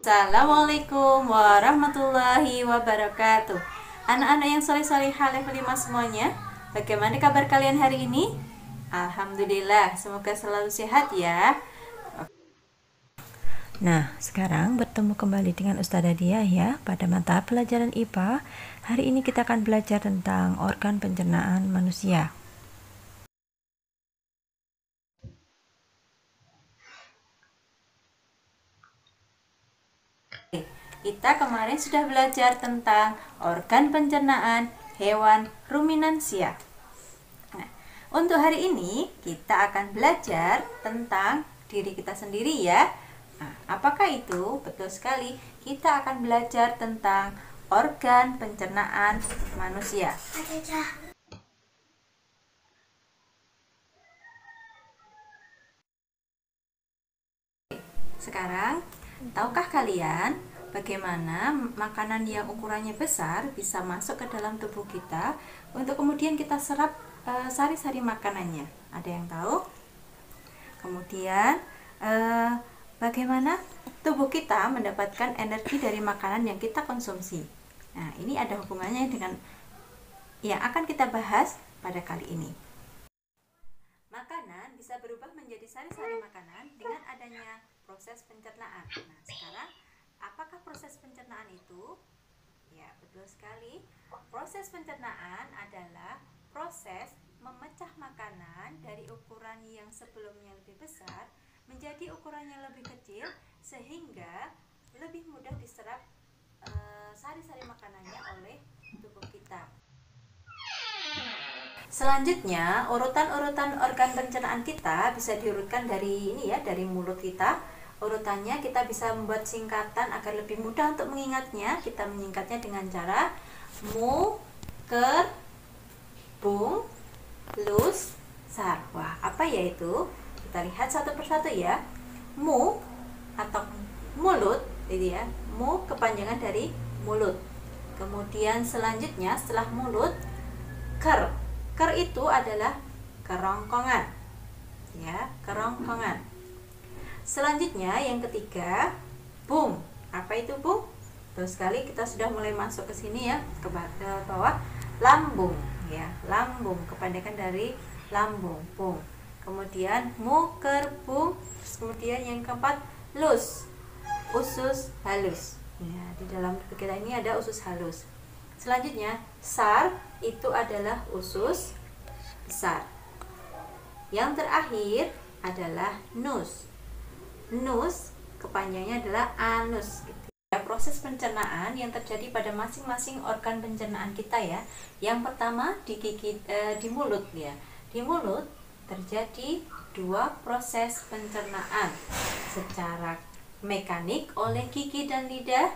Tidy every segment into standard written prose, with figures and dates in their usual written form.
Assalamualaikum warahmatullahi wabarakatuh. Anak-anak yang soleh-solehah level 5 semuanya, bagaimana kabar kalian hari ini? Alhamdulillah, semoga selalu sehat ya. Nah, sekarang bertemu kembali dengan Ustazah Diah ya pada mata pelajaran IPA. Hari ini kita akan belajar tentang organ pencernaan manusia. Kita kemarin sudah belajar tentang organ pencernaan hewan ruminansia. Nah, untuk hari ini kita akan belajar tentang diri kita sendiri ya. Nah, apakah itu? Betul sekali, kita akan belajar tentang organ pencernaan manusia. Sekarang, tahukah kalian bagaimana makanan yang ukurannya besar bisa masuk ke dalam tubuh kita untuk kemudian kita serap sari-sari makanannya? Ada yang tahu? Kemudian bagaimana tubuh kita mendapatkan energi dari makanan yang kita konsumsi? Nah, ini ada hubungannya dengan yang akan kita bahas pada kali ini. Makanan bisa berubah menjadi sari-sari makanan dengan adanya proses pencernaan. Nah, sekarang apakah proses pencernaan itu? Ya, betul sekali. Proses pencernaan adalah proses memecah makanan dari ukuran yang sebelumnya lebih besar menjadi ukuran yang lebih kecil sehingga lebih mudah diserap sari-sari makanannya oleh tubuh kita. Selanjutnya, urutan-urutan organ pencernaan kita bisa diurutkan dari ini ya, dari mulut kita. Urutannya kita bisa membuat singkatan agar lebih mudah untuk mengingatnya. Kita menyingkatnya dengan cara mu, ker, bung, lus, sar. Wah, apa ya itu? Kita lihat satu persatu ya. Mu atau mulut, itu ya. Mu kepanjangan dari mulut. Kemudian selanjutnya setelah mulut, ker. Ker itu adalah kerongkongan. Ya, kerongkongan. Selanjutnya yang ketiga, bung. Apa itu bung? Terus sekali kita sudah mulai masuk ke sini ya, ke bawah. Lambung ya, lambung kepanjangan dari lambung, bung. Kemudian muker, bung. Kemudian yang keempat, lus. Usus halus. Ya, di dalam tubuh kita ini ada usus halus. Selanjutnya, sar itu adalah usus besar. Yang terakhir adalah nus. Nus kepanjangannya adalah anus gitu. Ya, proses pencernaan yang terjadi pada masing-masing organ pencernaan kita ya. Yang pertama di gigi, di mulut ya. Di mulut terjadi dua proses pencernaan secara mekanik oleh gigi dan lidah,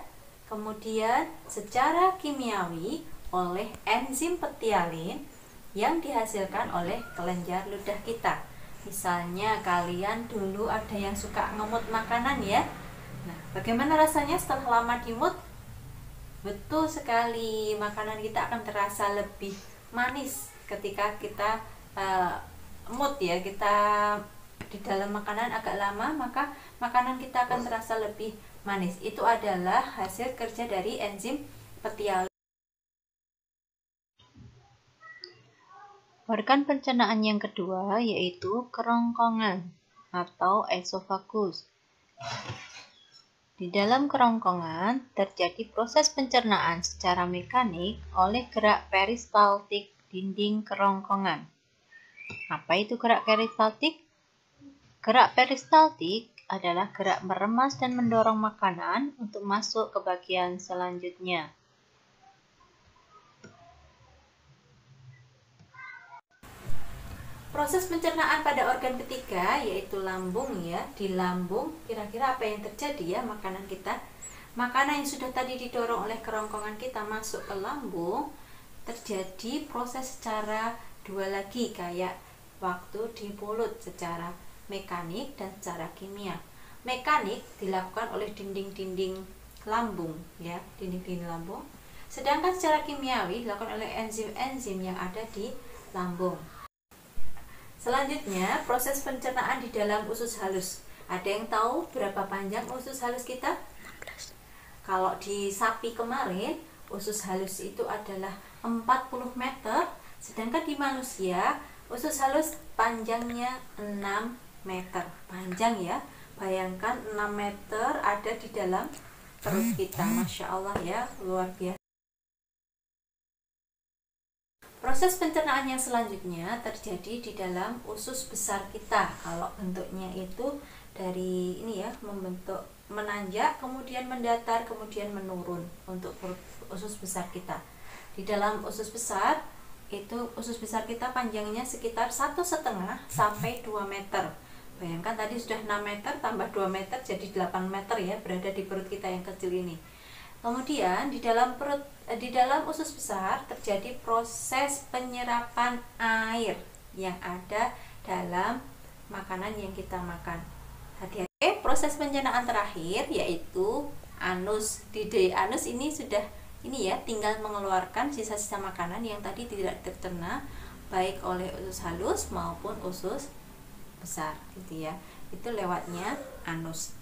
kemudian secara kimiawi oleh enzim petialin yang dihasilkan oleh kelenjar ludah kita. Misalnya kalian dulu ada yang suka ngemut makanan ya. Nah, bagaimana rasanya setelah lama dimut? Betul sekali, makanan kita akan terasa lebih manis ketika kita emut ya. Kita di dalam makanan agak lama, maka makanan kita akan terasa lebih manis. Itu adalah hasil kerja dari enzim petialin. Organ pencernaan yang kedua yaitu kerongkongan atau esofagus. Di dalam kerongkongan terjadi proses pencernaan secara mekanik oleh gerak peristaltik dinding kerongkongan. Apa itu gerak peristaltik? Gerak peristaltik adalah gerak meremas dan mendorong makanan untuk masuk ke bagian selanjutnya. Proses pencernaan pada organ ketiga yaitu lambung ya. Di lambung kira-kira apa yang terjadi ya makanan kita? Makanan yang sudah tadi didorong oleh kerongkongan kita masuk ke lambung, terjadi proses secara dua lagi kayak waktu di mulut, secara mekanik dan secara kimia. Mekanik dilakukan oleh dinding-dinding lambung ya, dinding-dinding lambung. Sedangkan secara kimiawi dilakukan oleh enzim-enzim yang ada di lambung. Selanjutnya, proses pencernaan di dalam usus halus. Ada yang tahu berapa panjang usus halus kita? Kalau di sapi kemarin usus halus itu adalah 40 meter, sedangkan di manusia usus halus panjangnya 6 meter. Panjang ya, bayangkan 6 meter ada di dalam perut kita. Masya Allah ya, luar biasa. Proses pencernaan yang selanjutnya terjadi di dalam usus besar kita. Kalau bentuknya itu dari ini ya, membentuk menanjak, kemudian mendatar, kemudian menurun untuk usus besar kita. Di dalam usus besar itu, usus besar kita panjangnya sekitar 1,5 sampai 2 meter. Bayangkan tadi sudah 6 meter tambah 2 meter jadi 8 meter ya, berada di perut kita yang kecil ini. Kemudian di dalam usus besar terjadi proses penyerapan air yang ada dalam makanan yang kita makan. Hati-hati. Proses pencernaan terakhir yaitu anus. Di anus ini sudah ini ya, tinggal mengeluarkan sisa-sisa makanan yang tadi tidak tercerna baik oleh usus halus maupun usus besar gitu ya. Itu lewatnya anus.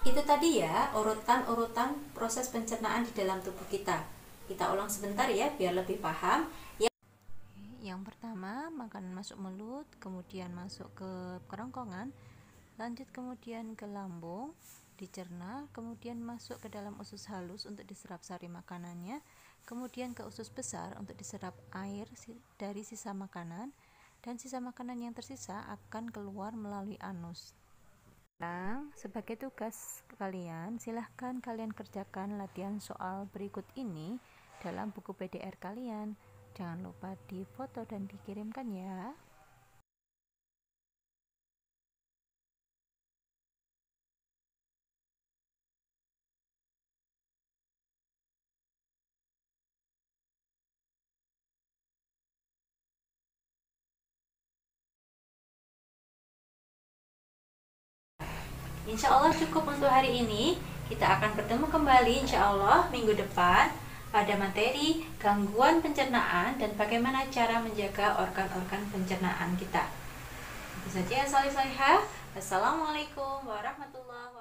Itu tadi ya urutan proses pencernaan di dalam tubuh kita. Kita ulang sebentar ya biar lebih paham. Yang pertama, makanan masuk mulut, kemudian masuk ke kerongkongan, lanjut kemudian ke lambung, dicerna, kemudian masuk ke dalam usus halus untuk diserap sari makanannya, kemudian ke usus besar untuk diserap air dari sisa makanan, dan sisa makanan yang tersisa akan keluar melalui anus. Nah, sebagai tugas kalian, silahkan kalian kerjakan latihan soal berikut ini dalam buku PDR kalian. Jangan lupa difoto dan dikirimkan ya. Insya Allah cukup untuk hari ini. Kita akan bertemu kembali insya Allah minggu depan pada materi gangguan pencernaan dan bagaimana cara menjaga organ-organ pencernaan kita. Itu saja ya, salih-salihah. Assalamualaikum warahmatullahi wabarakatuh.